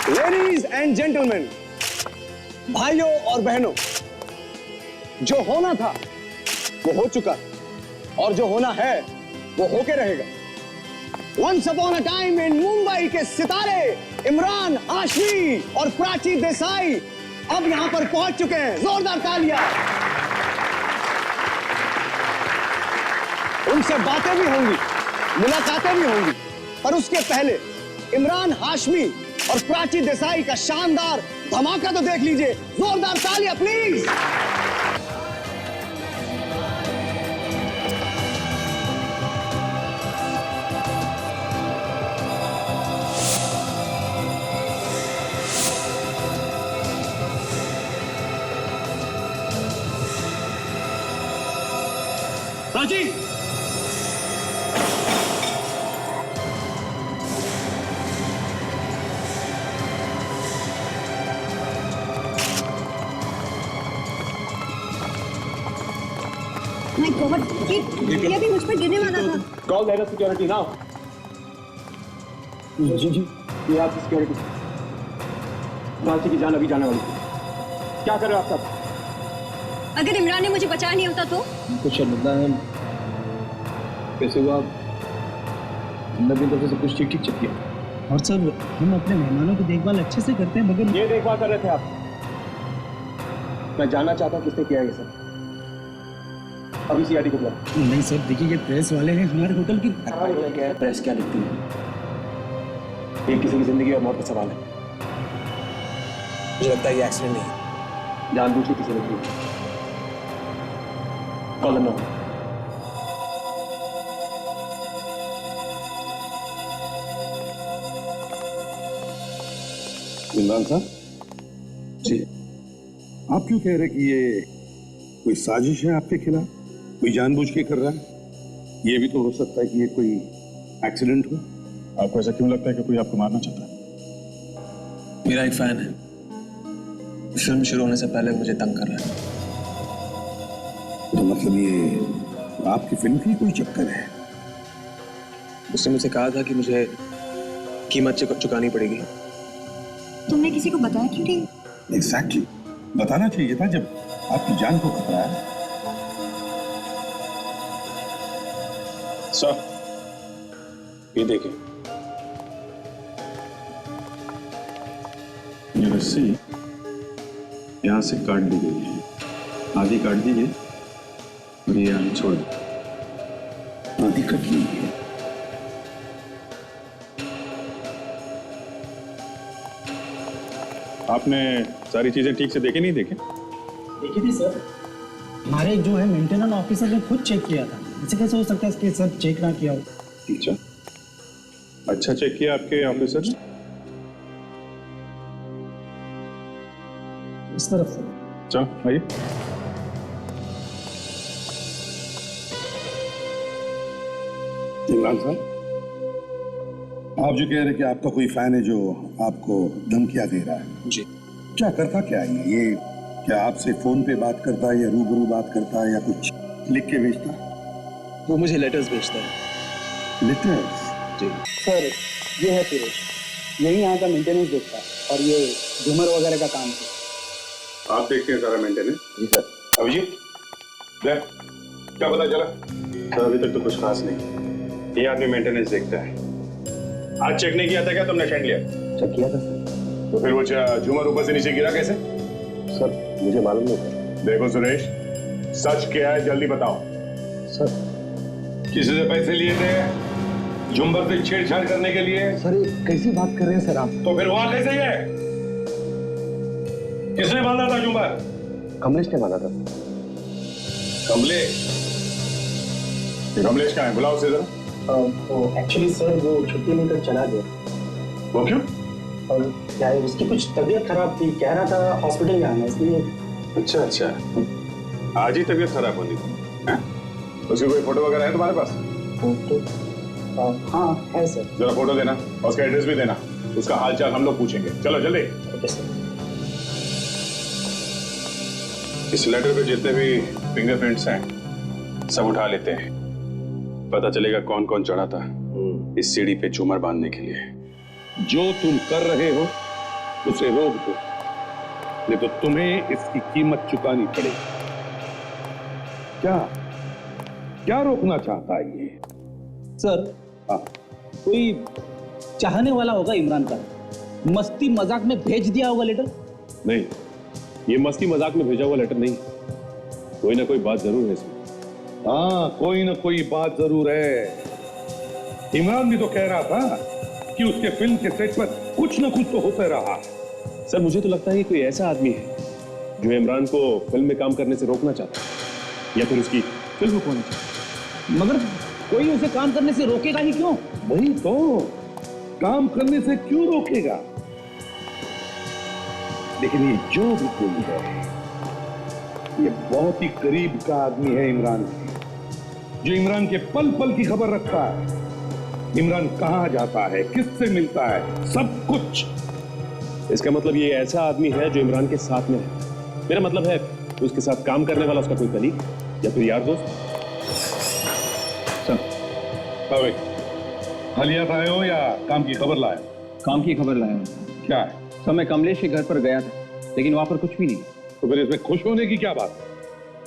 Ladies and gentleman, भाइयों और बहनों, जो होना था वो हो चुका और जो होना है वो होके रहेगा। Once upon a time in Mumbai के सितारे इमरान हाशमी और प्राची देसाई अब यहां पर पहुंच चुके हैं। जोरदार तालियां। उनसे बातें भी होंगी, मुलाकातें भी होंगी, पर उसके पहले इमरान हाशमी और प्राची देसाई का शानदार धमाका तो देख लीजिए। जोरदार तालियां प्लीज। प्राची, My God, ये अभी मुझ पर गिरने वाला था। कॉल दे रहा सिक्योरिटी नाउ। जी जी, ये आप सिक्योरिटी। प्राची की जान अभी जाने वाली है। क्या कर रहे हो आप सब? अगर इमरान ने मुझे बचाया नहीं होता तो? कुछ शर्मिंदा है। कैसे हुआ? हमने भी तो सब कुछ ठीक चेक किया। और सर, हम अपने मेहमानों की देखभाल अच्छे से करते हैं, मगर ये देखभाल कर रहे थे आप? मैं जानना चाहता हूँ किसने किया ये सब। अभी सीआईडी को बुलाओ। नहीं सर, देखिए ये प्रेस वाले हैं हमारे होटल की। क्या है प्रेस क्या लिखती है? ये किसी की जिंदगी और मौत का सवाल है। मुझे लगता है ये एक्सीडेंट नहीं है, जानबूझ के किसी ने किया। कॉल करना। इमरान साहब जी, आप क्यों कह रहे कि ये कोई साजिश है आपके खिलाफ? कोई जानबूझ के कर रहा है? ये भी तो हो सकता है कि ये कोई एक्सीडेंट हो। आपको ऐसा क्यों लगता है कि कोई आपको मारना चाहता है? मेरा एक फैन है, फिल्म शुरू होने से पहले मुझे तंग कर रहा है। तो मतलब ये आपकी फिल्म की कोई चक्कर है? उसने मुझसे कहा था कि मुझे कीमत चुकानी पड़ेगी। तुमने किसी को बताया क्यों नहीं? एग्जैक्टली, बताना चाहिए था जब आपकी जान को खतरा है। सर, ये देखिए, ये रस्सी यहाँ से काट दी गई है, आधी काट दी गई और ये आगे छोड़ दी। आधी कट ली है। आपने सारी चीजें ठीक से देखे नहीं देखे? देखी थी सर, हमारे जो है मेंटेनेंस ऑफिसर ने खुद चेक किया था। ऐसे कैसे हो सकता है कि सब चेक ना किया हो? अच्छा चेक किया आपके ऑफिसर ने? इस तरफ से। चलो आइए। इमरान साहब, आप जो कह रहे कि आपका कोई फैन है जो आपको धमकियां दे रहा है, जी, क्या करता क्या है ये? क्या आपसे फोन पे बात करता है या रूबरू बात करता है या कुछ लिख के भेजता है? वो मुझे लेटर्स भेजता है। लेटर्स? जी सर ये है सुरेश, यही यहाँ का मेंटेनेंस देखता है और ये झूमर वगैरह का काम है। आप देखते हैं सारा मेंटेनेंस? जी सर। अभिजीत, देख, क्या पता चला? सर अभी तक तो कुछ खास नहीं। ये आदमी मेंटेनेंस देखता है। आज चेक नहीं किया था क्या तुमने शैंडलियर? चेक किया था सर। तो फिर वो झूमर ऊपर से नीचे गिरा कैसे? सर मुझे मालूम नहीं था। देखो सुरेश, सच क्या है जल्दी बताओ। सर किसी से पैसे लिए थे झुंबर से छेड़छाड़ करने के लिए? सर ये कैसी बात कर रहे हैं सर आप? तो फिर वहां कैसे है? किसने बांधा था झुंबर? कमलेश ने माना था। कमलेश? कमलेश कहाँ है? बुलाओ उसे जरा। एक्चुअली सर वो छुट्टी लेकर चला गया। वो क्यों? और क्या है, उसकी कुछ तबीयत खराब थी, कह रहा था हॉस्पिटल जाना, इसलिए। अच्छा अच्छा, आज ही तबीयत खराब होनी थी? उसकी कोई फोटो वगैरह है तुम्हारे पास? फोटो? हाँ है सर। जरा फोटो देना और उसका एड्रेस भी देना, उसका हालचाल हम लोग पूछेंगे। चलो जल्दी। Okay sir. इस लेटर पे जितने भी फिंगरप्रिंट्स हैं सब उठा लेते हैं, पता चलेगा कौन कौन चढ़ा था इस सीढ़ी पे झूमर बांधने के लिए। जो तुम कर रहे हो उसे रोक दो, नहीं तो तुम्हें इसकी कीमत चुकानी पड़ेगी। क्या क्या रोकना चाहता है ये? सर हाँ, कोई चाहने वाला होगा इमरान का, मस्ती मजाक में भेज दिया होगा लेटर। नहीं, ये मस्ती मजाक में भेजा हुआ लेटर नहीं, कोई ना कोई बात जरूर है इसमें। हाँ, कोई ना कोई बात जरूर है। इमरान भी तो कह रहा था कि उसके फिल्म के सेट पर कुछ ना कुछ तो होता रहा। सर मुझे तो लगता है कि कोई ऐसा आदमी है जो इमरान को फिल्म में काम करने से रोकना चाहता है, या फिर उसकी फिल्म रुकवाना चाहता है। मगर कोई उसे काम करने से रोकेगा ही क्यों? वही तो, काम करने से क्यों रोकेगा? लेकिन ये जो भी कोई है, ये बहुत ही करीब का आदमी है इमरान के, जो इमरान के पल पल की खबर रखता है। इमरान कहां जाता है, किससे मिलता है, सब कुछ। इसका मतलब ये ऐसा आदमी है जो इमरान के साथ में है। मेरा मतलब है उसके साथ काम करने वाला उसका कोई कलीग या फिर यार दोस्त। सर, हालियात आए हो या काम की खबर लाए? काम की खबर लाया हूँ। क्या है? सर मैं कमलेश के घर पर गया था, लेकिन वहां पर कुछ भी नहीं। तो फिर इसमें खुश होने की क्या बात है?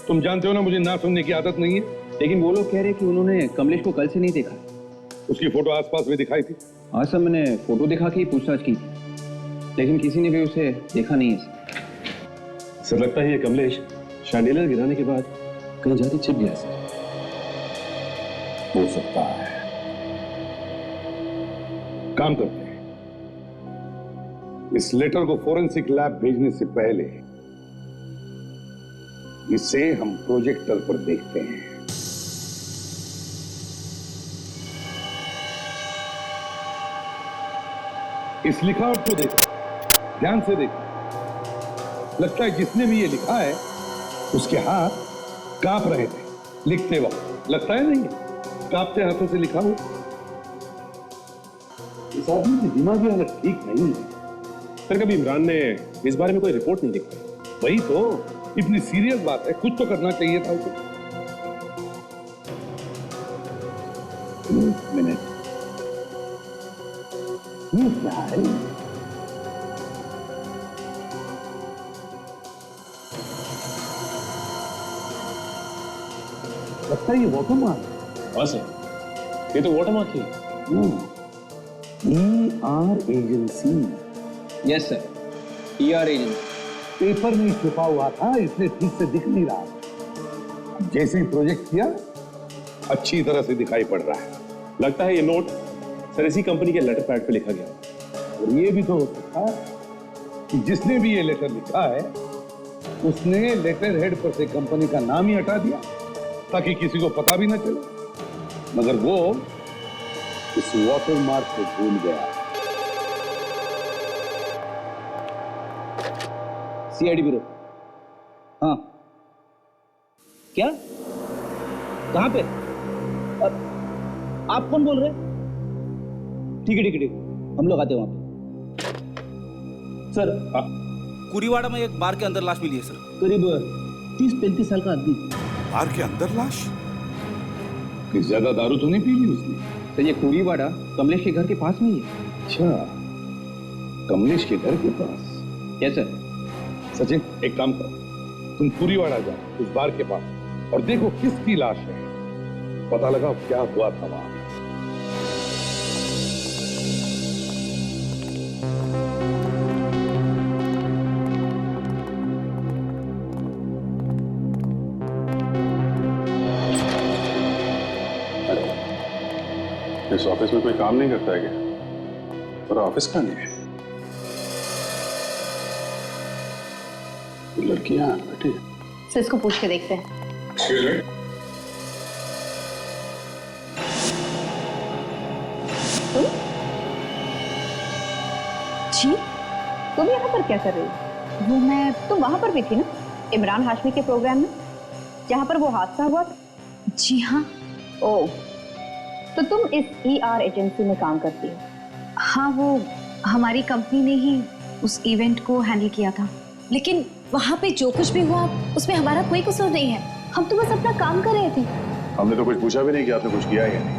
तुम जानते हो ना मुझे ना सुनने की आदत नहीं है। लेकिन वो लोग कह रहे कि उन्होंने कमलेश को कल से नहीं देखा। उसकी फोटो आसपास में दिखाई थी। आज सर मैंने फोटो दिखा के पूछताछ की थी, लेकिन किसी ने भी उसे देखा नहीं है। सर लगता है ये कमलेश शैंडिलियर गिराने के बाद कहीं जाके छिप गया सर। हो सकता है। काम करते हैं, इस लेटर को फोरेंसिक लैब भेजने से पहले इसे हम प्रोजेक्टर पर देखते हैं। इस लिखावट को देखो, ध्यान से देखो। लगता है जिसने भी ये लिखा है उसके हाथ कांप रहे थे लिखते वक्त। लगता है नहीं, कांपते हाथों से लिखा हो। इस आदमी की दिमागी हालत ठीक नहीं है। सर कभी इमरान ने इस बारे में कोई रिपोर्ट नहीं लिखी? वही तो, इतनी सीरियस बात है, कुछ तो करना चाहिए था उसे। मिनट, ये क्या है? लगता है ये वाटरमार्क। हाँ सर, ये तो वाटरमार्क ही है। ER agency. Yes sir, ER agency. Paper में छुपा हुआ था इसलिए ठीक से दिख नहीं रहा। जैसे ही प्रोजेक्ट किया अच्छी तरह से दिखाई पड़ रहा है। लगता है ये नोट सर इसी कंपनी के लेटर पैड पे लिखा गया। और ये भी तो हो सकता है कि जिसने भी ये लेटर लिखा है उसने लेटर हेड पर से कंपनी का नाम ही हटा दिया ताकि किसी को पता भी ना चले, मगर वो इस वाटरमार्क को भूल गया। CID bureau. हाँ, क्या? कहां पे? आप कौन बोल रहे? ठीक है ठीक है ठीक है, हम लोग आते हैं वहां पे। सर, कुरीवाड़ा में एक बार के अंदर लाश मिली है सर। करीब 30-35 साल का आदमी। बार के अंदर लाश? कि ज्यादा दारू तो नहीं पी ली उसने? सर ये कुरीवाड़ा कमलेश के घर के पास में ही है। अच्छा, कमलेश के घर के पास। Yes sir. सचिन एक काम करो, तुम कुरीवाड़ा जाओ उस बार के पास और देखो किसकी लाश है, पता लगाओ क्या हुआ था वहां। इस ऑफिस में कोई काम नहीं करता है क्या? और ऑफिस का नहीं है। लड़कियां बैठे। सर इसको पूछ के देखते हैं। जी, तुम यहाँ पर क्या कर रही हो? वो मैं, तुम वहां पर भी थी ना इमरान हाशमी के प्रोग्राम में जहाँ पर वो हादसा हुआ था? जी हाँ। ओह, तो तुम इस ER एजेंसी में काम करती हो? हाँ, वो हमारी कंपनी ने ही उस इवेंट को हैंडल किया था। लेकिन वहाँ पे जो कुछ भी हुआ उसमें हमारा कोई कसूर नहीं है, हम तो बस अपना काम कर रहे थे। हमने तो कुछ पूछा भी नहीं कि आपने कुछ किया है या नहीं।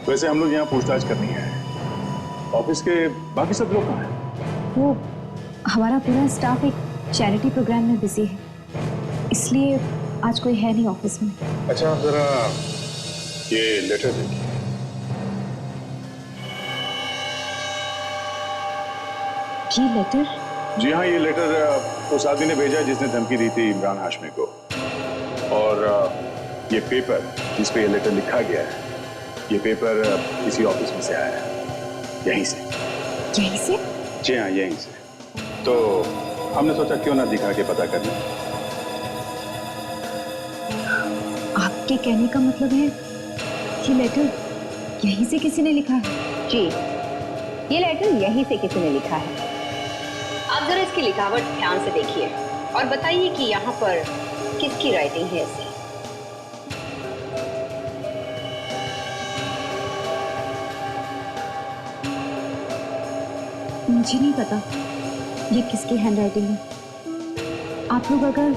वैसे हम लोग यहाँ पूछताछ करनी है। ऑफिस के बाकी सब लोग कहाँ हैं? वो हमारा पूरा स्टाफ एक चैरिटी प्रोग्राम में बिजी है, इसलिए आज कोई है नहीं ऑफिस में। अच्छा आप जरा ये लेटर देखिए। ये लेटर? जी हाँ, ये लेटर उस आदमी ने भेजा जिसने धमकी दी थी इमरान हाशमी को। और ये पेपर जिस पे ये लेटर लिखा गया है, ये पेपर इसी ऑफिस में से आया है, यहीं से। यहीं से? जी हाँ, यहीं से। तो हमने सोचा क्यों ना दिखा के पता कर लें। आपके कहने का मतलब है ये लेटर यहीं से किसी ने लिखा है? जी, ये लेटर यहीं से किसी ने लिखा है। आप जरा इसकी लिखावट ध्यान से देखिए और बताइए कि यहाँ पर किसकी राइटिंग है ऐसी। मुझे नहीं पता ये किसकी हैंडराइटिंग है। आप लोग अगर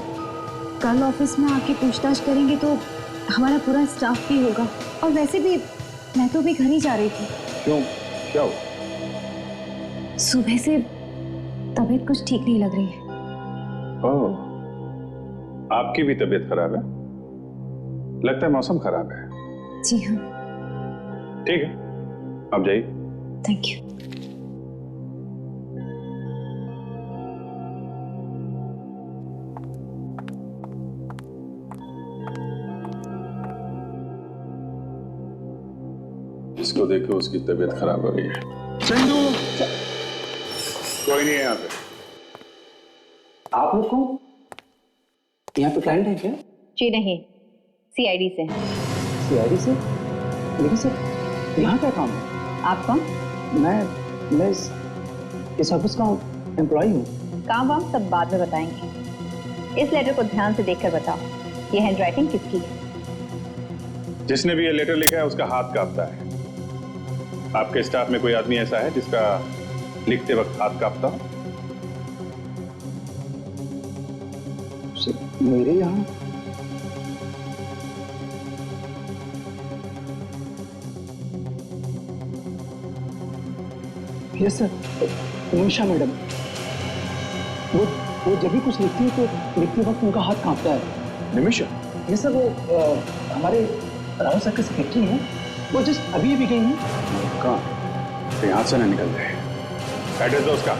कल ऑफिस में आके पूछताछ करेंगे तो हमारा पूरा स्टाफ भी होगा, और वैसे भी मैं तो भी घर ही जा रही थी। क्यों, क्या हो? सुबह से तबीयत कुछ ठीक नहीं लग रही है। ओह, आपकी भी तबीयत खराब है? लगता है मौसम खराब है। जी हाँ। ठीक है, आप जाइए। Thank you. इसको देखो, उसकी तबीयत खराब हो रही है। चंदू, कोई नहीं है यहाँ पे। आप लोग कौन? यहाँ पे क्लाइंट है क्या? जी नहीं, सीआईडी से हैं। सीआईडी से? लेकिन सर यहाँ क्या काम है? आप कौन? मैं इस ऑफिस का एम्प्लॉय हूँ। काम वाम सब बाद में बताएंगे। इस लेटर को ध्यान से देखकर बताओ, ये हैंडराइटिंग किसकी है? जिसने भी ये लेटर लिखा है उसका हाथ कांपता है। आपके स्टाफ में कोई आदमी ऐसा है जिसका लिखते वक्त हाथ कांपता हो? मेरे यहाँ यस सर, निमिषा मैडम। वो जब भी कुछ लिखती है तो लिखते वक्त उनका हाथ कांपता है। निमिषा? यस सर, वो हमारे राव सर के सेक्रेटरी हैं। वो जस्ट अभी गई हैं। कहाँ? यहाँ से ना निकल रहे। एड्रेस दो उसका।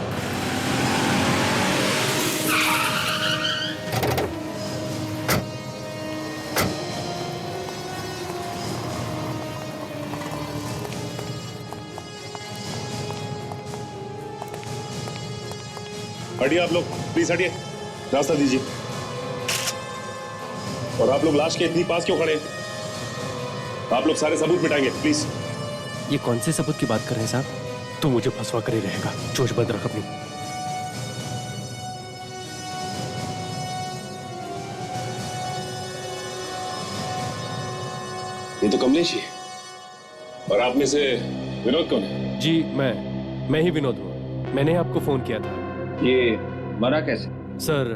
हटिए आप लोग, प्लीज हटिए, रास्ता दीजिए। और आप लोग लाश के इतनी पास क्यों खड़े? आप लोग सारे सबूत मिटाएंगे, प्लीज। ये कौन से सबूत की बात कर रहे हैं साहब? तो मुझे फंसवा कर ही रहेगा। चोच बंद रख अपनी। ये तो कमलेश ही है। और आप में से विनोद कौन है? जी मैं ही विनोद हूँ। मैंने आपको फोन किया था। ये मरा कैसे? सर,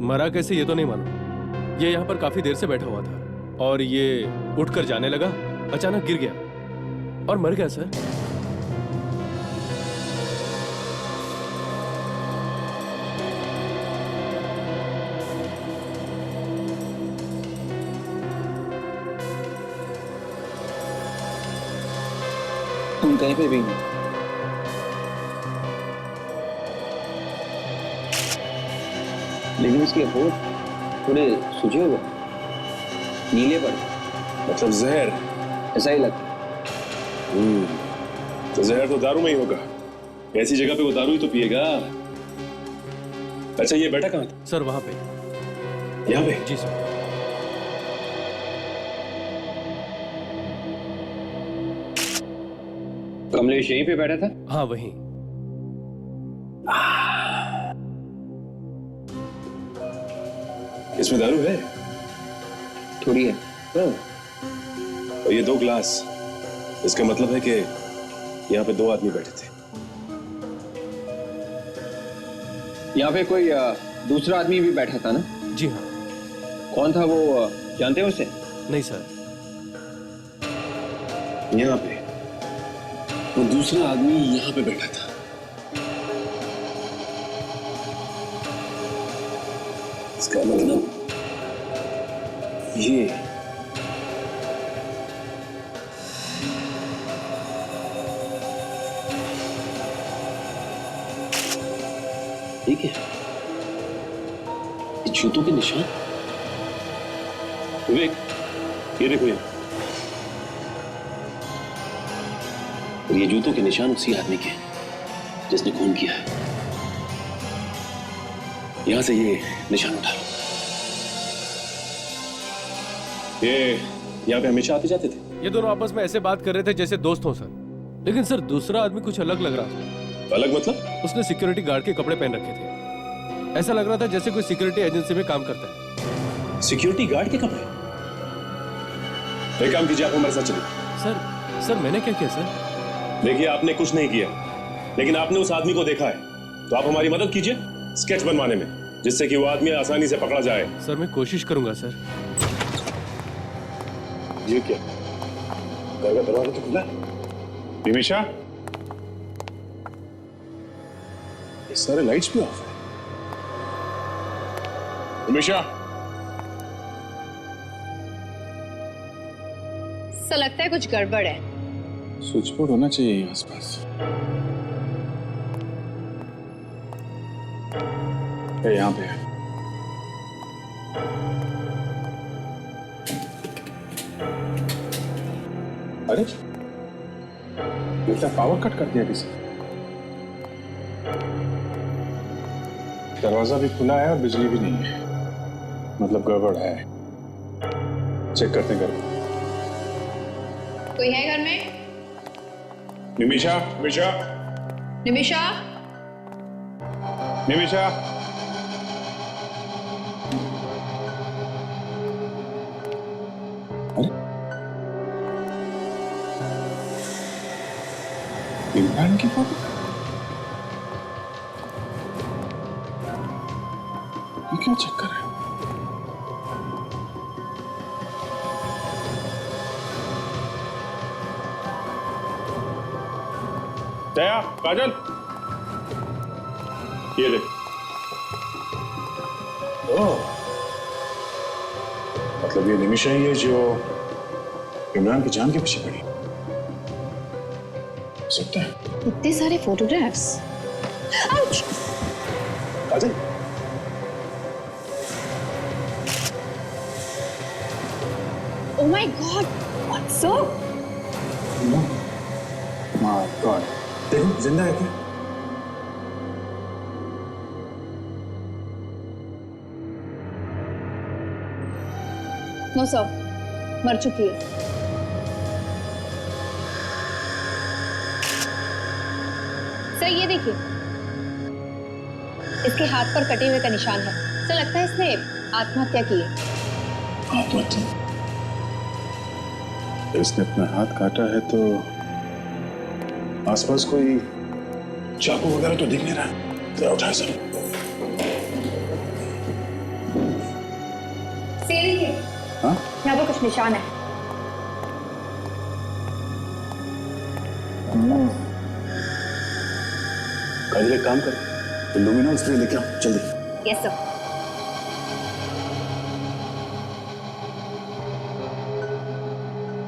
मरा कैसे ये तो नहीं मालूम। ये यहाँ पर काफी देर से बैठा हुआ था और ये उठकर जाने लगा, अचानक गिर गया और मर गया सर। तुम कहीं पे भी नहीं। लेकिन उसके होठ थोड़े सूजे हुए, नीले पड़े। मतलब जहर? ऐसा ही लगता। तो जहर तो दारू में ही होगा। ऐसी जगह पे वो दारू ही तो पिएगा। अच्छा, ये बैठा कहाँ था? सर वहां पे। यहाँ पे? जी सर। कमलेश यहीं पे बैठा था? हाँ वहीं। इसमें दारू है? थोड़ी है। और ये 2 ग्लास, इसका मतलब है कि यहाँ पे 2 आदमी बैठे थे। यहाँ पे कोई दूसरा आदमी भी बैठा था ना? जी हाँ। कौन था वो, जानते हो उसे? नहीं सर। यहाँ पे वो दूसरा आदमी यहाँ पे बैठा था। इसका मतलब ये ठीक है, ये जूतों के निशान। विवेक, ये देखो ये, और ये जूतों के निशान उसी आदमी के जिसने खून किया है। यहां से ये निशान उठा लो। ये यहां पे हमेशा आते जाते थे? ये दोनों आपस में ऐसे बात कर रहे थे जैसे दोस्त हो सर, लेकिन सर दूसरा आदमी कुछ अलग लग रहा था। अलग मतलब? उसने सिक्योरिटी गार्ड के कपड़े पहन रखे थे। ऐसा लग रहा था जैसे कोई सिक्योरिटी एजेंसी में काम करता है। सिक्योरिटी गार्ड के कपड़े? एक काम कीजिए, आप हमारे साथ चलिए। सर मैंने क्या किया सर? देखिए, आपने कुछ नहीं किया, लेकिन आपने उस आदमी को देखा है, तो आप हमारी मदद कीजिए स्केच बनवाने में, जिससे कि वो आदमी आसानी से पकड़ा जाए। सर मैं कोशिश करूंगा सर। ये क्या? घर का दरवाजा तो खुला है। निमिषा, ये सारे लाइट्स भी ऑफ है। निमिषा, सा लगता है कुछ गड़बड़ है। स्विच बोर्ड होना चाहिए आसपास। यहाँ पे है। अरे, पावर कट कर दिया किसी। दरवाजा भी खुला है और बिजली भी नहीं है, मतलब गड़बड़ है। चेक करते हैं घर को। कोई है घर में? निमिषा, निमिषा, निमिषा, निमिषा। इमरान की फोटो? ये क्या चक्कर है? दया, काजल, ये देख। ओह, मतलब ये निमिषा ही है जो इमरान की जान के पीछे पड़ी। सकता है। इतने सारे photographs. Ouch! Kajal, Oh my God! What's up? My God, देखो जिंदा है क्या? नो सर, मर चुकी है। सर ये देखिए, इसके हाथ पर कटे हुए का निशान है। सर लगता है इसने आत्महत्या की है। आत्महत्या? इसने अपना हाथ काटा है तो आसपास कोई चाकू वगैरह तो दिख नहीं रहा। तो उठाए सर। देखिए, हाँ? यहाँ पर कुछ निशान है। काजल एक काम कर, लुमिनॉल स्प्रे लेके आओ जल्दी। Yes sir.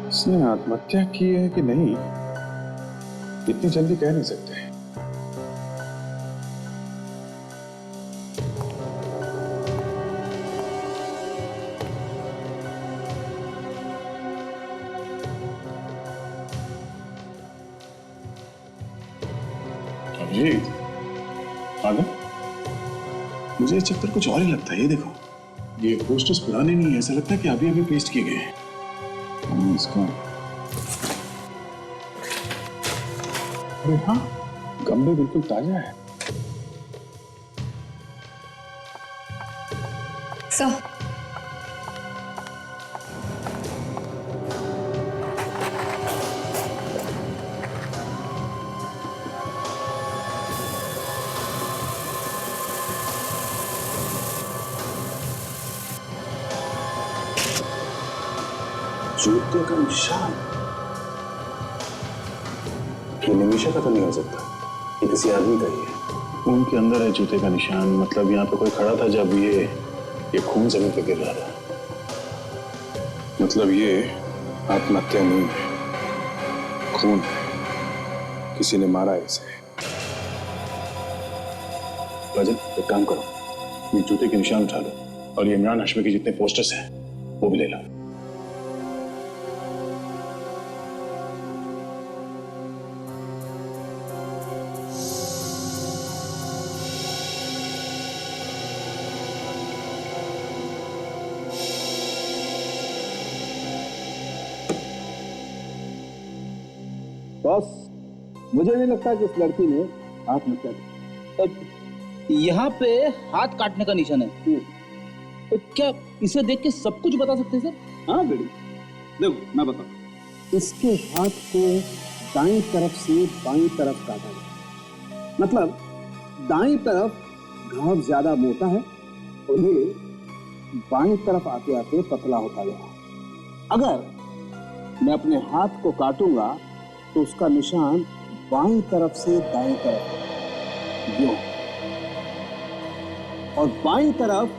इसने आत्महत्या की है कि नहीं, इतनी जल्दी कह नहीं सकते। अभिजीत, आगे मुझे इस चक्कर कुछ और ही लगता है। ये देखो, ये पोस्टर्स पुराने नहीं है, ऐसा लगता है कि अभी अभी पेस्ट किए गए हैं। इसका अरे हाँ, गमले बिल्कुल ताजा है। सर जूते का निशान। ये निमिषा का तो नहीं हो सकता, ये किसी आदमी का ही है। उनके अंदर है जूते का निशान, मतलब यहाँ पे कोई खड़ा था जब ये ये खून जमीन पे गिर रहा था। मतलब ये आत्महत्या नहीं है, खून है, किसी ने मारा है इसे। राजन, एक काम करो, ये जूते के निशान उठा लो और ये इमरान हाशमी के जितने पोस्टर्स हैं वो भी ले लो। बॉस, मुझे नहीं लगता कि इस लड़की ने आत्महत्या की। यहाँ पे हाथ काटने का निशान है, तो क्या इसे देख के सब कुछ बता सकते हैं सर? हाँ बेटी, देखो मैं बताऊं। इसके हाथ को दाईं तरफ से बाईं तरफ काटा गया, मतलब दाईं तरफ घाव ज्यादा मोटा है और ये बाईं तरफ आते आते पतला होता गया। अगर मैं अपने हाथ को काटूंगा तो उसका निशान बाईं तरफ से दाईं तरफ यूं, और बाईं तरफ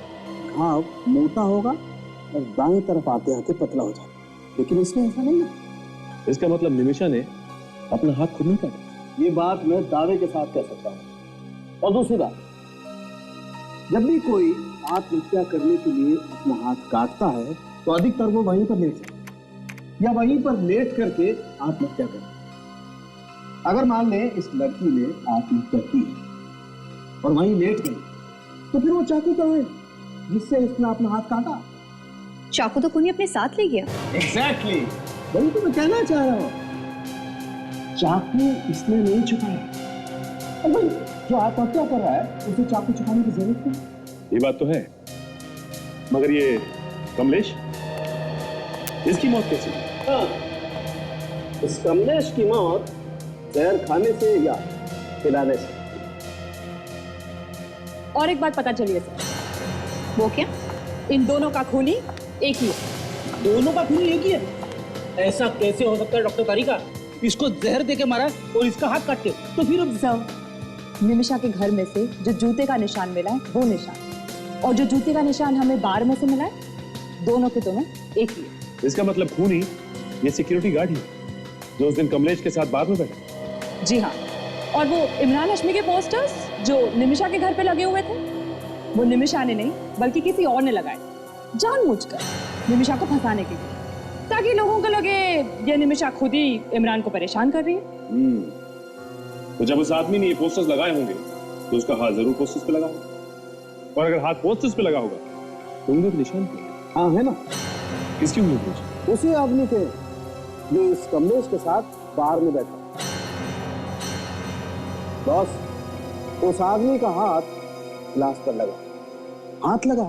घाव मोटा होगा और दाईं तरफ आते आते पतला हो जाएगा। लेकिन इसमें ऐसा नहीं है। इसका मतलब निमिषा ने अपना हाथ खुद नहीं काटा। ये बात मैं दावे के साथ कह सकता हूँ। और दूसरी बात, जब भी कोई आत्महत्या करने के लिए अपना हाथ काटता है तो अधिकतर वो वहीं पर लेट जाता है या वहीं पर लेट करके आत्महत्या करता है। अगर मान लें इस लड़की ने आत्महत्या की और वहीं लेट गई, तो फिर वो चाकू कहाँ है जिससे इसने अपना हाथ काटा? चाकू तो खूनी अपने साथ ले गया। एग्जैक्टली, वही तो मैं कहना चाह रहा हूँ। चाकू इसने नहीं छुपाया, और भाई जो आत्महत्या कर रहा है उसे चाकू छुपाने की जरूरत नहीं। ये बात तो है, मगर ये कमलेश, इसकी मौत कैसे हुई? हाँ, इस कमलेश की मौत जहर खाने से या खिलाने से। और एक बात पता चली है सर। वो क्या? इन दोनों का खूनी एक ही है। दोनों का खून एक ही है? ऐसा कैसे हो सकता है डॉक्टर तारिका? इसको जहर देके मारा और इसका हाथ काट के, तो फिर सर, निमिषा के घर में से जो जूते का निशान मिला है वो निशान, और जो जूते का निशान हमें बार में से मिला है, दोनों के दोनों एक ही है। इसका मतलब खूनी ये सिक्योरिटी गार्ड ही जो उस दिन कमलेश के साथ बाद में बैठा। जी हाँ, और वो इमरान हाशमी के पोस्टर्स जो निमिषा के घर पे लगे हुए थे, वो निमिषा ने नहीं बल्कि किसी और ने लगाए, जानबूझकर निमिषा को फंसाने के लिए, ताकि लोगों को लगे ये निमिषा खुद ही इमरान को परेशान कर रही है। तो जब उस आदमी ने ये पोस्टर्स लगाए होंगे तो उसका हाथ जरूर पोस्टर्स पे लगा होगा, और अगर हाथ पोस्टर्स पे लगा होगा तो उंगली के निशान पे। हाँ है ना। किसकी उंगली पे? उसी आदमी के जो इस कमलेश के साथ बाहर में बैठा। बॉस, उस आदमी का हाथ ग्लास पर लगा, हाथ लगा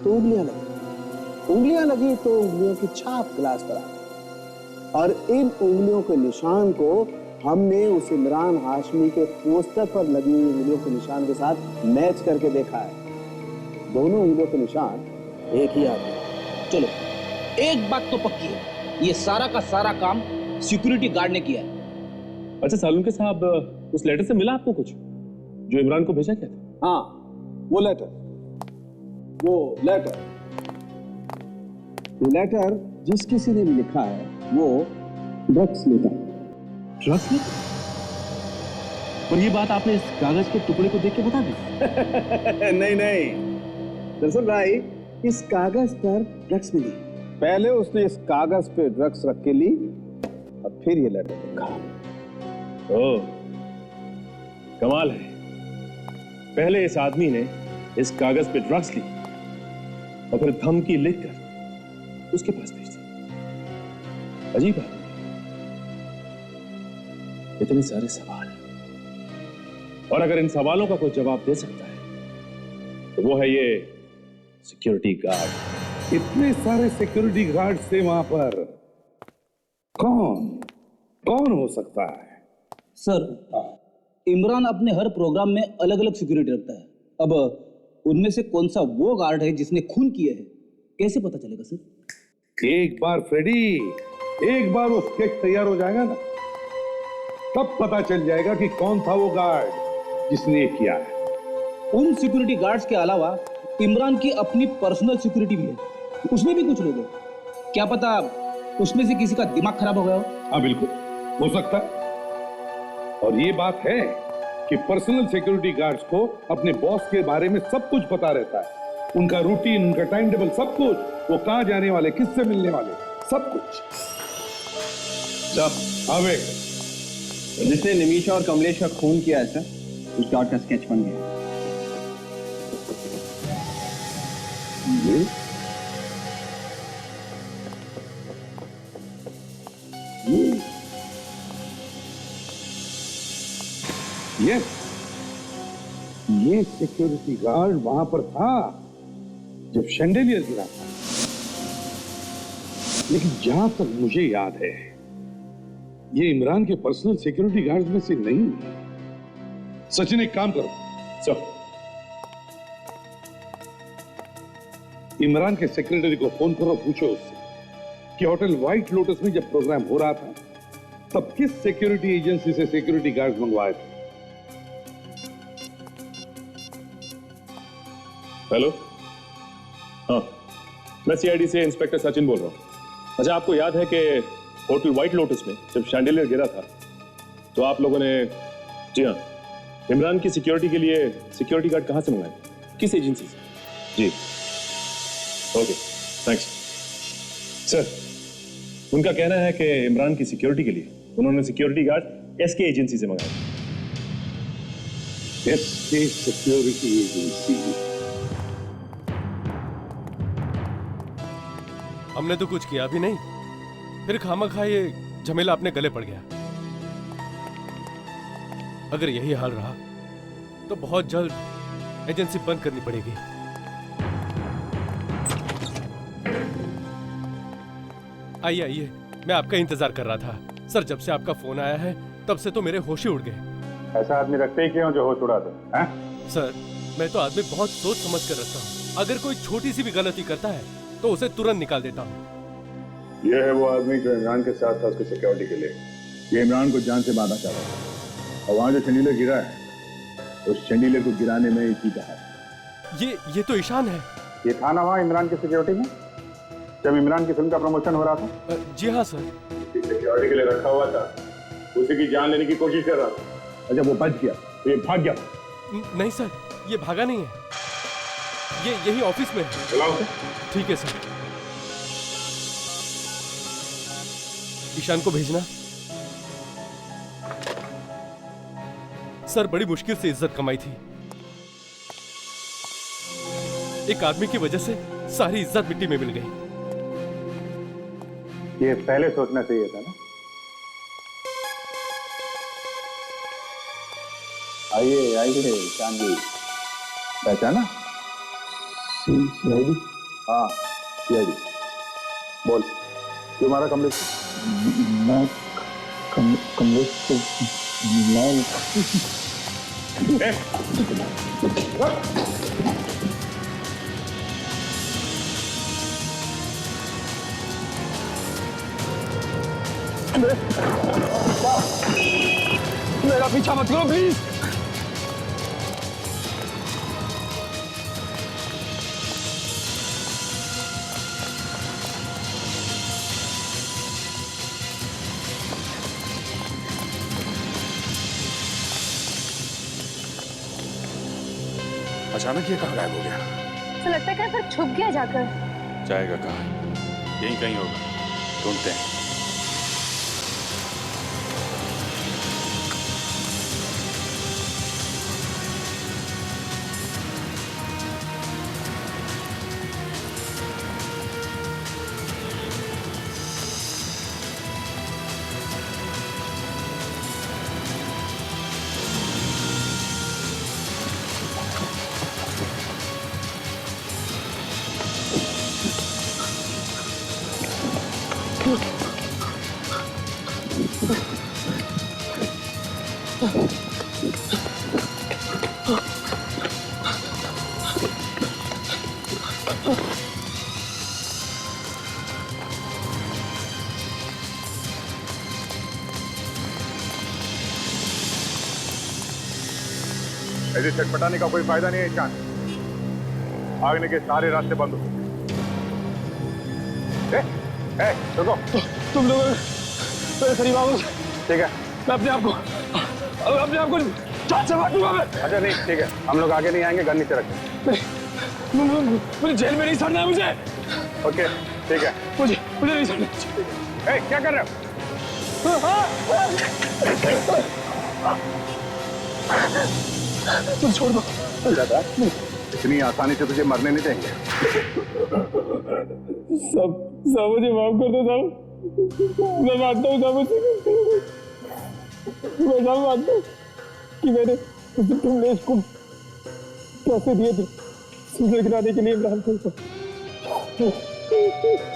तो उंगलियां लगी, उंगलियां लगी तो उंगलियों की छाप ग्लास पर आ गई, और इन उंगलियों के निशान को हमने उस इमरान हाशमी के पोस्टर पर लगी हुई उंगलियों के निशान के साथ मैच करके देखा है। दोनों उंगलियों के निशान एक ही आदमी। चलो, एक बात तो पक्की है, ये सारा का सारा काम सिक्योरिटी गार्ड ने किया है। अच्छा सालुंके साहब, उस लेटर से मिला आपको कुछ जो इमरान को भेजा क्या था? हाँ, वो लेटर जिस किसी ने भी लिखा है वो ड्रग्स लेता है। ड्रग्स लेता? और ये बात आपने इस कागज के टुकड़े को देख के बता दी? नहीं, दरअसल भाई, इस कागज पर ड्रग्स मिली। पहले उसने इस कागज पे ड्रग्स रख के ली और फिर ये लेटर लिखा। ओह, कमाल है। पहले इस आदमी ने इस कागज पे ड्रग्स ली और फिर धमकी लिखकर उसके पास भेज दी। अजीब बात, इतने सारे सवाल, और अगर इन सवालों का कोई जवाब दे सकता है तो वो है ये सिक्योरिटी गार्ड। इतने सारे सिक्योरिटी गार्ड थे वहां पर, कौन हो सकता है? सर, इमरान अपने हर प्रोग्राम में अलग अलग सिक्योरिटी रखता है। अब उनमें से कौन सा वो गार्ड है जिसने खून किया है, कैसे पता चलेगा सर? एक बार फ्रेडी, एक बार वो स्केच तैयार हो जाएगा ना, तब पता चल जाएगा कि कौन था वो गार्ड जिसने ये किया है। उन सिक्योरिटी गार्ड्स के अलावा इमरान की अपनी पर्सनल सिक्योरिटी भी है, उसमें भी कुछ लोग हैं। क्या पता उसमें से किसी का दिमाग खराब हो गया हो। हाँ बिल्कुल हो सकता है। और ये बात है कि पर्सनल सिक्योरिटी गार्ड्स को अपने बॉस के बारे में सब कुछ पता रहता है, उनका रूटीन, उनका टाइम टेबल, सब कुछ, वो कहां जाने वाले, किससे मिलने वाले, सब कुछ। अबे जिसने निमिषा और कमलेश का खून किया है सर, उस गार्ड का स्केच बन गया। ये सिक्योरिटी गार्ड वहां पर था जब शैंडेलियर गिरा था। लेकिन जहां तक मुझे याद है, ये इमरान के पर्सनल सिक्योरिटी गार्ड में से नहीं। सचिन एक काम करो, सर इमरान के सेक्रेटरी को फोन करो, पूछो उससे कि होटल व्हाइट लोटस में जब प्रोग्राम हो रहा था तब किस सिक्योरिटी एजेंसी से सिक्योरिटी गार्ड मंगवाए थे। हेलो, हाँ मैं सीआईडी से इंस्पेक्टर सचिन बोल रहा हूँ। अच्छा, आपको याद है कि होटल व्हाइट लोटस में जब शैंडेलियर गिरा था तो आप लोगों ने, जी हाँ, इमरान की सिक्योरिटी के लिए सिक्योरिटी गार्ड कहाँ से मंगाए, किस एजेंसी से? जी ओके थैंक्स सर। उनका कहना है कि इमरान की सिक्योरिटी के लिए उन्होंने सिक्योरिटी गार्ड एसके एजेंसी से मंगाए। SK security agency? हमने तो कुछ किया भी नहीं, फिर खामखा ये झमेला अपने गले पड़ गया। अगर यही हाल रहा तो बहुत जल्द एजेंसी बंद करनी पड़ेगी। आइए आइए, मैं आपका इंतजार कर रहा था। सर, जब से आपका फोन आया है तब से तो मेरे होश ही उड़ गए। ऐसा आदमी रखते ही क्यों जो होश उड़ा दे? सर, मैं तो आदमी बहुत सोच समझ कर रखता हूँ। अगर कोई छोटी सी भी गलती करता है तो उसे तुरंत निकाल देता हूँ। यह है वो आदमी जो इमरान के साथ था उसकी सिक्योरिटी के लिए। ये इमरान को जान से मारना चाह रहा था, और वहां जो शैंडिलियर गिरा है उस शैंडिलियर को गिराने में इसी का है। ये तो ईशान है। ये था ना वहाँ इमरान की सिक्योरिटी में जब इमरान की फिल्म का प्रमोशन हो रहा था? जी हाँ सर। सिक्योरिटी के लिए रखा हुआ था, उसी की जान लेने की कोशिश कर रहा था। अच्छा, वो बच गया तो ये भाग गया? नहीं सर, ये भागा नहीं है, ये यही ऑफिस में है। ठीक है सर। ईशान को भेजना। सर, बड़ी मुश्किल से इज्जत कमाई थी, एक आदमी की वजह से सारी इज्जत मिट्टी में मिल गई। ये पहले सोचना चाहिए था ना। आइए आइए ईशान जी, पहचाना? सीआईडी? हाँ सीआईडी। बोल, क्यों मारा कमलेश? मैं कमलेश को मेरा पीछा मत करो प्लीज। अचानक ये कहाँ गायब हो गया? तो लगता है कहीं पर छुप गया जाकर। जाएगा कहाँ? यहीं कहीं होगा, ढूंढते हैं। ऐसे छटपटाने का कोई फायदा नहीं है ईशान। भागने के सारे रास्ते बंद हो गए। रुको। तुम लोग मेरे करीब आओ। ठीक है, मैं अपने आप को जान से मार दूंगा मैं। अच्छा नहीं, ठीक है, हम लोग आगे नहीं आएंगे, गन नीचे रखें। मुझे जेल में नहीं सड़ना है मुझे। ओके, ठीक है। मुझे नहीं सड़ना। क्या कर रहे हो? तुम छोड़ दो। इतनी आसानी से तुझे मरने नहीं देंगे। सब मुझे माफ कर दो साहब। मैं मानता हूँ साहब, मैं मानता हूँ कि मैंने कमलेश को पैसे दिए थे सिगरेट गिराने के लिए इमरान को।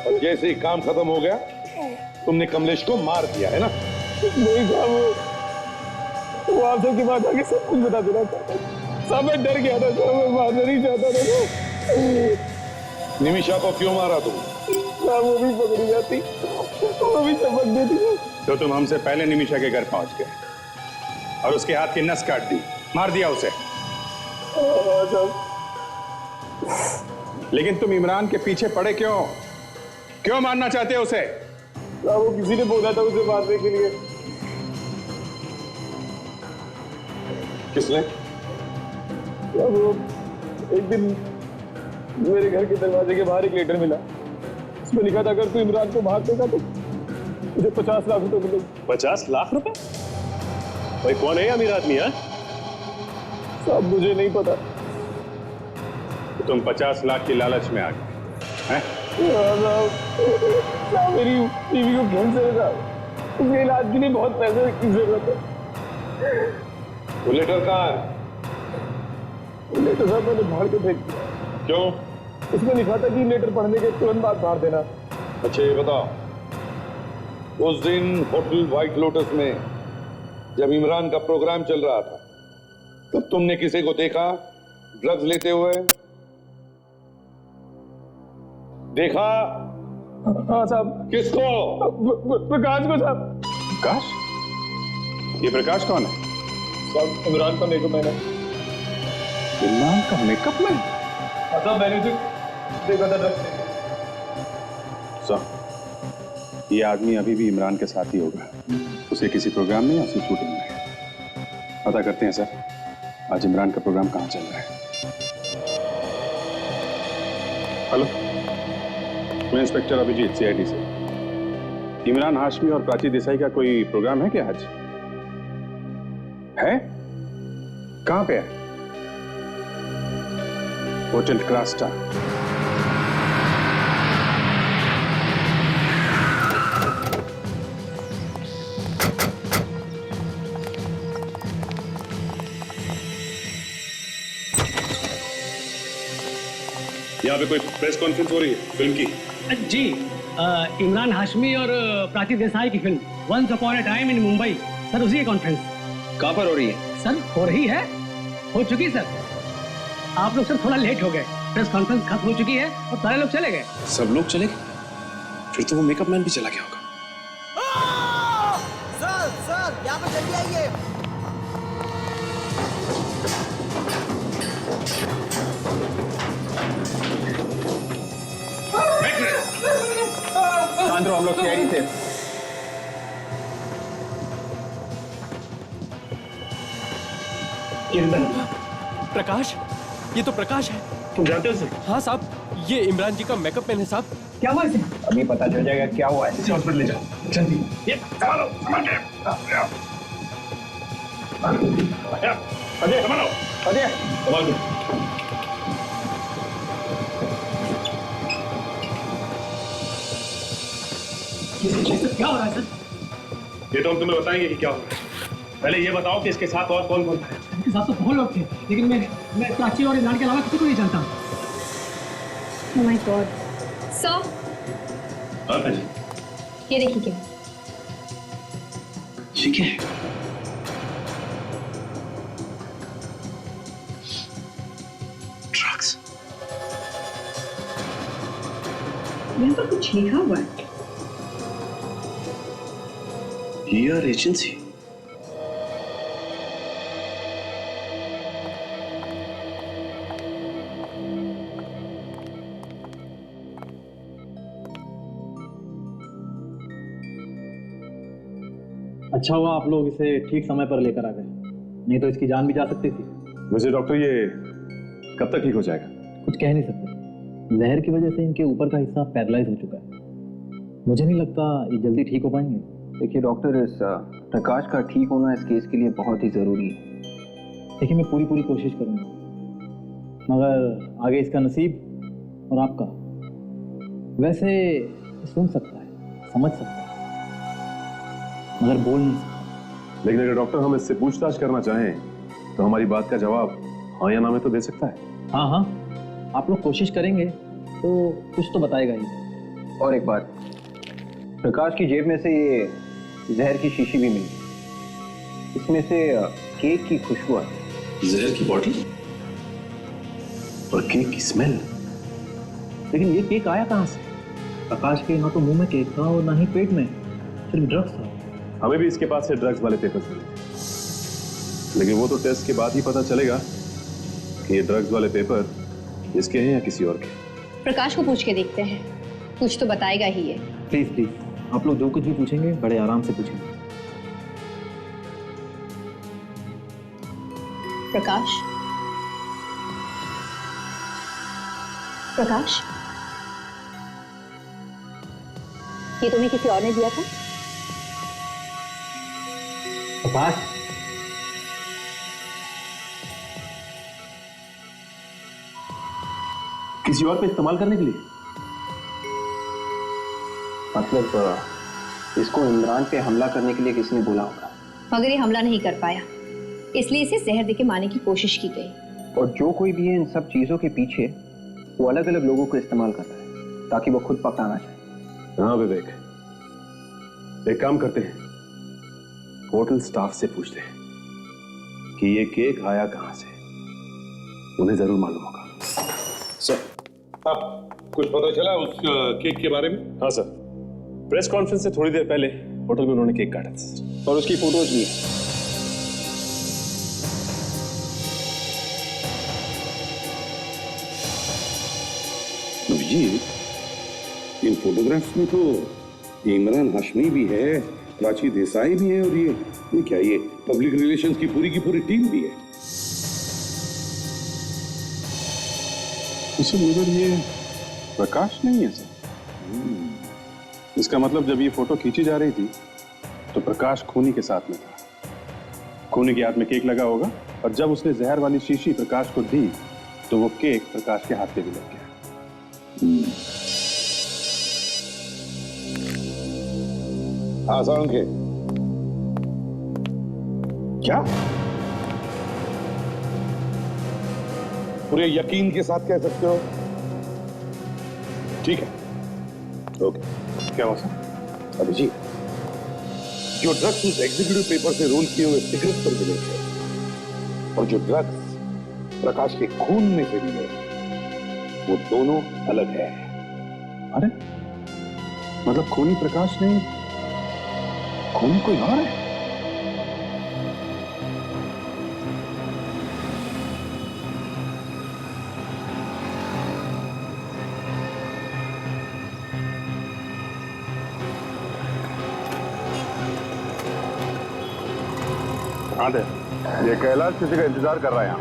और जैसे ही काम खत्म हो गया तुमने कमलेश को मार दिया है ना? नहीं साहब, वो आप सबके पास आके सब कुछ बता देना चाहता। साहब मैं डर गया था साहब, मैं मारना नहीं चाहता था। निमिषा को क्यों मारा तुम? साहब वो भी पकड़ी जाती, वो भी चमक देती। तो तुम हमसे पहले निमिषा के घर पहुंच गए और उसके हाथ की नस काट दी, मार दिया उसे। लेकिन तुम इमरान के पीछे पड़े क्यों? क्यों मारना चाहते हो उसे? वो किसी ने बोला था उसे मारने के लिए। किसने? वो एक दिन मेरे घर के दरवाजे के बाहर एक लेटर मिला, उसमें लिखा था अगर तू इमरान को मार देगा तो मुझे 50 लाख रुपए मिलेंगे। 50 लाख रुपए? भाई कौन है अमीर आदमी? है साहब मुझे नहीं पता। तुम 50 लाख की लालच में आ गए हैं? मेरी बीवी को कैंसर है, उसके इलाज के लिए बहुत पैसे की जरूरत है। वो लेटर कहाँ है? लेटर साहब मैंने फाड़ के फेंक दिया। क्यों? उसमें लिखा था कि लेटर पढ़ने के तुरंत बाद फाड़ देना। अच्छा ये बताओ, उस दिन होटल व्हाइट लोटस में जब इमरान का प्रोग्राम चल रहा था तब तुमने किसी को देखा ड्रग्स लेते हुए? देखा? हाँ साहब। किसको? प्रकाश को साहब। प्रकाश? ये प्रकाश कौन है? साहब इमरान का मेकअप मैन है। इमरान का मेकअप मैन? साहब मैंने उसे देखा था ड्रग्स। ये आदमी अभी भी इमरान के साथ ही होगा, उसे किसी प्रोग्राम में या उसकी शूटिंग में। पता करते हैं सर, आज इमरान का प्रोग्राम कहाँ चल रहा है। हेलो, मैं इंस्पेक्टर अभिजीत, CID से। इमरान हाशमी और प्राची देसाई का कोई प्रोग्राम है क्या आज? है? कहाँ पे है? होटल क्रास्टा। यहाँ पे कोई प्रेस कॉन्फ्रेंस हो रही है फिल्म की? जी, इमरान हाशमी और प्राची देसाई की film once upon a time in Mumbai, sir उसी की कॉन्फ्रेंस। कहाँ पर हो रही है? सर हो रही है, हो चुकी सर। आप लोग सर थोड़ा लेट हो गए, प्रेस कॉन्फ्रेंस खत्म हो चुकी है और सारे लोग चले गए। सब लोग चले गए? फिर तो वो मेकअप मैन भी चला गया होगा। सर यहाँ पर जल्दी आइए। शांत रहो, हम लोग CID से। प्रकाश, ये तो प्रकाश है। तुम जानते हो सर? हाँ साहब, ये इमरान जी का मेकअप मैन है साहब। क्या हुआ इसे? अभी पता चल जाएगा क्या हुआ है। इसे हॉस्पिटल ले जाओ जल्दी। अजय संभालो, अजय संभाल दो। क्या हो रहा है सर? ये तो हम तुम्हें बताएंगे कि क्या हो रहा है। पहले ये बताओ कि इसके साथ और कौन कौन था? इसके साथ तो बहुत लोग थे, लेकिन मैं प्राची और इमरान के अलावा किसी को नहीं जानता। Oh my God. सर, हाँ जी, ये देखिए क्या। ठीक है। ड्रग्स। यहाँ पर कुछ लिखा हुआ है। PR agency. अच्छा हुआ आप लोग इसे ठीक समय पर लेकर आ गए, नहीं तो इसकी जान भी जा सकती थी। वैसे डॉक्टर ये कब तक ठीक हो जाएगा? कुछ कह नहीं सकते, जहर की वजह से इनके ऊपर का हिस्सा पैरालाइज हो चुका है। मुझे नहीं लगता ये जल्दी ठीक हो पाएंगे। देखिए डॉक्टर, इस प्रकाश का ठीक होना इस केस के लिए बहुत ही ज़रूरी है। देखिए मैं पूरी कोशिश करूंगा, मगर आगे इसका नसीब और आपका। वैसे सुन सकता है, समझ सकता है, मगर बोल नहीं सकता। लेकिन अगर डॉक्टर हम इससे पूछताछ करना चाहें तो हमारी बात का जवाब हाँ या ना में तो दे सकता है। हाँ, आप लोग कोशिश करेंगे तो कुछ तो बताएगा ही। और एक बात, प्रकाश की जेब में से ये जहर की शीशी भी मिली, इसमें से केक की खुशबू आती। जहर की बॉटल और केक की स्मेल। लेकिन ये केक आया कहाँ से? प्रकाश के ना तो मुंह में केक था और ना ही पेट में, सिर्फ ड्रग्स था। हमें भी इसके पास से ड्रग्स वाले पेपर्स मिले थे, लेकिन वो तो टेस्ट के बाद ही पता चलेगा कि ये ड्रग्स वाले पेपर इसके हैं या किसी और के। प्रकाश को पूछ के देखते हैं, कुछ तो बताएगा ही है। प्लीज आप लोग जो कुछ भी पूछेंगे बड़े आराम से पूछेंगे। प्रकाश, प्रकाश, ये तुम्हें किसी और ने दिया था? प्रकाश, किसी और पे इस्तेमाल करने के लिए? मतलब इसको इमरान पे हमला करने के लिए किसी ने बोला होगा, मगर ये हमला नहीं कर पाया, इसलिए इसे जहर देके मारने की कोशिश की गई। और जो कोई भी है इन सब चीजों के पीछे, वो अलग अलग लोगों को इस्तेमाल कर रहा है ताकि वो खुद पकड़ाना चाहे। हाँ विवेक, एक काम करते हैं, होटल स्टाफ से पूछते हैं कि ये केक आया कहां से, उन्हें जरूर मालूम होगा। सर, कुछ पता चला उस केक के बारे में? हाँ सर, प्रेस कॉन्फ्रेंस से थोड़ी देर पहले होटल में उन्होंने केक काटा था और उसकी फोटोज भी है। इन फोटोग्राफ्स में तो इमरान हाशमी भी है, प्राची देसाई भी है, और ये क्या, ये पब्लिक रिलेशंस की पूरी टीम भी है। सर मगर ये प्रकाश नहीं है सर। इसका मतलब जब ये फोटो खींची जा रही थी तो प्रकाश खूनी के साथ में था। खूनी के हाथ में केक लगा होगा, और जब उसने जहर वाली शीशी प्रकाश को दी तो वो केक प्रकाश के हाथ पे भी लग गया। आसान है क्या? पूरे यकीन के साथ कह सकते हो? ठीक है, ओके। क्या हुआ सर? अभिजीत, जो ड्रग्स उस एग्जीक्यूटिव पेपर से रोल किए हुए सिगरेट पर मिले थे और जो ड्रग्स प्रकाश के खून में से मिले, वो दोनों अलग है। अरे मतलब खूनी प्रकाश नहीं, खूनी कोई और है? हाँ दे, ये कैलाश किसी का इंतजार कर रहा है यहाँ,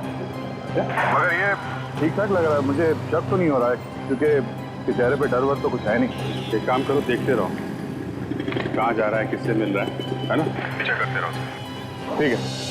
मगर ये ठीक ठाक लग रहा है, मुझे शक तो नहीं हो रहा है, क्योंकि चेहरे पे डर वर तो कुछ है नहीं। एक काम करो, देखते रहो कहाँ जा रहा है, किससे मिल रहा है ना, पीछा करते रहो। ठीक है।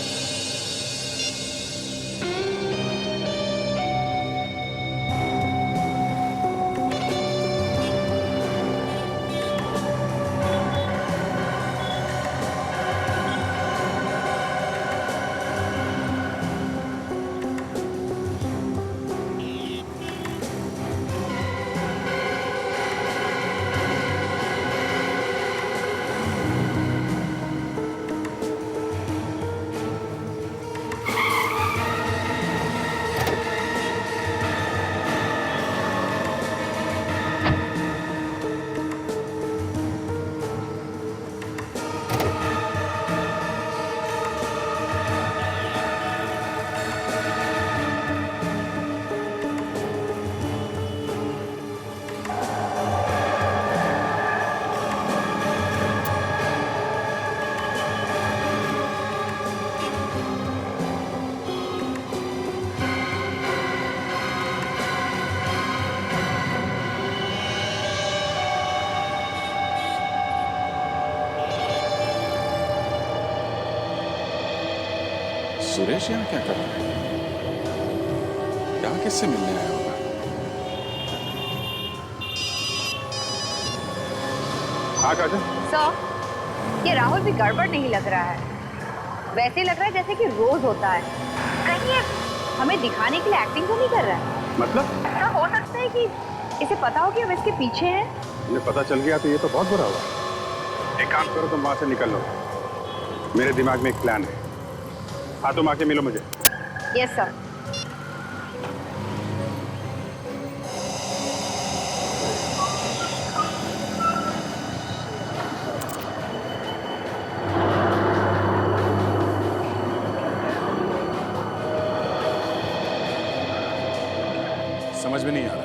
सुरेश यहाँ क्या कर रहा है? यहाँ किससे मिलने आया होगा? हाँ काजल। सर, ये राहुल भी गड़बड़ नहीं लग रहा है। वैसे लग रहा है जैसे कि रोज होता है। कहीं ये हमें दिखाने के लिए एक्टिंग तो नहीं कर रहा है? मतलब? ऐसा हो सकता है कि इसे पता हो कि हम इसके पीछे हैं। मुझे पता चल गया तो ये तो बहुत बुरा हुआ। एक काम करो, तुम वहां से निकल लो। मेरे दिमाग में एक प्लान है। हाँ, तुम आके मिलो मुझे। Yes sir. समझ में नहीं आ रहा।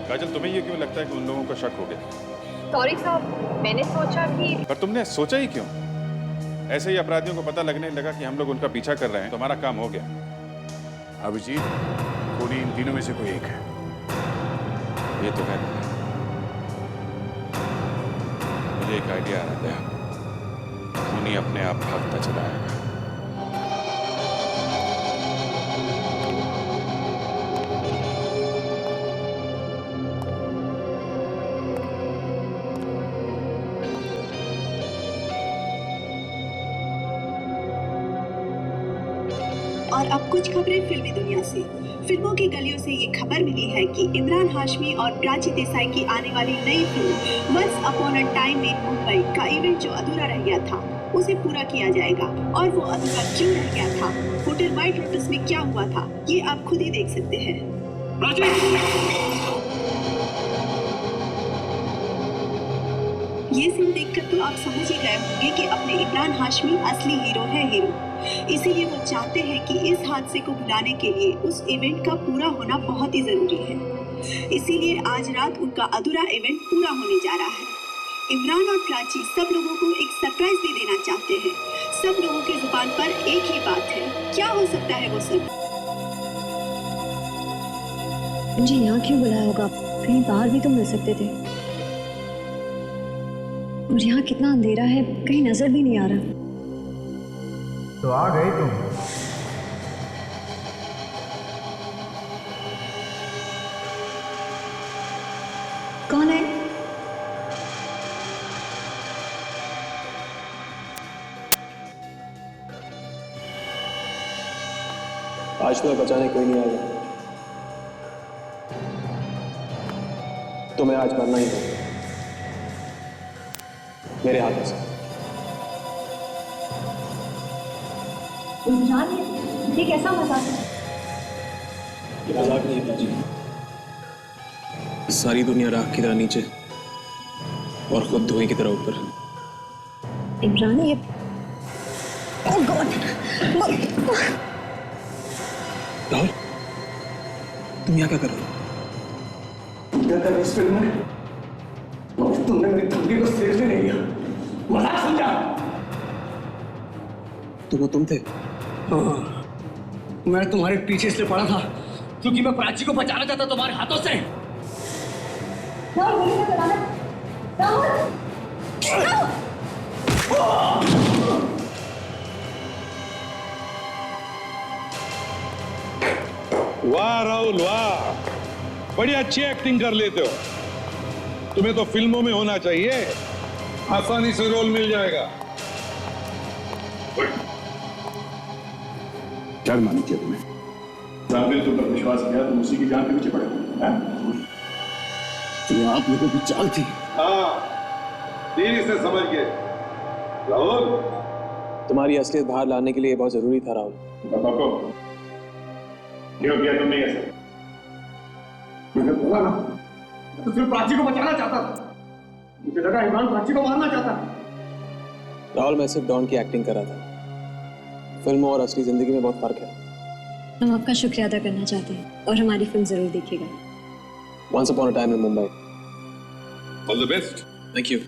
काजल, तुम्हें ये क्यों लगता है कि उन लोगों को शक हो गया? सॉरी साहब, मैंने सोचा कि... पर तुमने सोचा ही क्यों? ऐसे ही अपराधियों को पता लगने लगा कि हम लोग उनका पीछा कर रहे हैं तो हमारा काम हो गया। अभिजीत, खूनी इन तीनों में से कोई एक है। ये तो है। मुझे एक आइडिया आ रहा है। खूनी अपने आप भागता चला आएगा। और अब कुछ खबरें फिल्मी दुनिया से। फिल्मों की गलियों से ये खबर मिली है कि इमरान हाशमी और प्राची देसाई की आने वाली नई film once upon a time in Mumbai का इवेंट जो अधूरा रह गया था उसे पूरा किया जाएगा। और वो अधूरा क्यों रह गया था, होटल व्हाइट लोटस में क्या हुआ था, ये आप खुद ही देख सकते हैं। ये सीन देखकर तो आप समझ ही गए होंगे कि अपने इमरान हाशमी असली हीरो है हीरो। इसीलिए वो चाहते हैं कि इस हादसे को भुलाने के लिए उस इवेंट का पूरा होना बहुत ही जरूरी है। इसीलिए आज रात उनका अधूरा इवेंट पूरा होने जा रहा है। इमरान और प्राची सब लोगों को एक सरप्राइज भी देना चाहते हैं। सब लोगों की जुबान पर एक ही बात है, क्या हो सकता है वो सब? मुझे यहाँ क्यों बुलाया होगा? कहीं बाहर भी तो मिल सकते थे। और यहाँ कितना अंधेरा है, कहीं नजर भी नहीं आ रहा। तो आ गई तुम। कौन है? आज तुम्हें बचाने कोई नहीं आएगा। तुम्हें आज मरना ही है मेरे हाथों से। इमरान, ये कैसा मजाक है? ये मजाक नहीं है जी। सारी दुनिया राख की तरह नीचे और खुद धुएं की तरह ऊपर। इमरान, ये ओह गॉड! राहुल, तुम यहाँ क्या कर रहे हो? इस फिल्म में तुमने मेरी धमकी को सीरियसली नहीं लिया, मजाक समझा। तो वो तुम थे? हाँ, मैं तुम्हारे पीछे इसलिए पड़ा था क्योंकि मैं प्राची को बचाना चाहता तुम्हारे हाथों से। वाह राहुल वाह, बड़ी अच्छी एक्टिंग कर लेते हो। तुम्हें तो फिल्मों में होना चाहिए, आसानी से रोल मिल जाएगा। क्या मानी चाहिए तुम्हें? राहुल, तुम पर विश्वास किया, तुम उसी की जान के पीछे पड़े। तो आप लोगों की चाल थी। हाँ, धीरे से समझ गए। राहुल, तुम्हारी असलियत बाहर लाने के लिए बहुत जरूरी था राहुल। क्यों किया तुमने ऐसा? मुझे बोला ना, तो सिर्फ प्राची को बचाना चाहता था। मुझे लगा इमरान प्राची को मारना चाहता है। राहुल, मैं सिर्फ डॉन की एक्टिंग कर रहा था। फिल्म और असली जिंदगी में बहुत फर्क है। हम आपका शुक्रिया अदा करना चाहते हैं और हमारी फिल्म जरूर देखिएगा। Once upon a time in Mumbai. All the best. Thank you.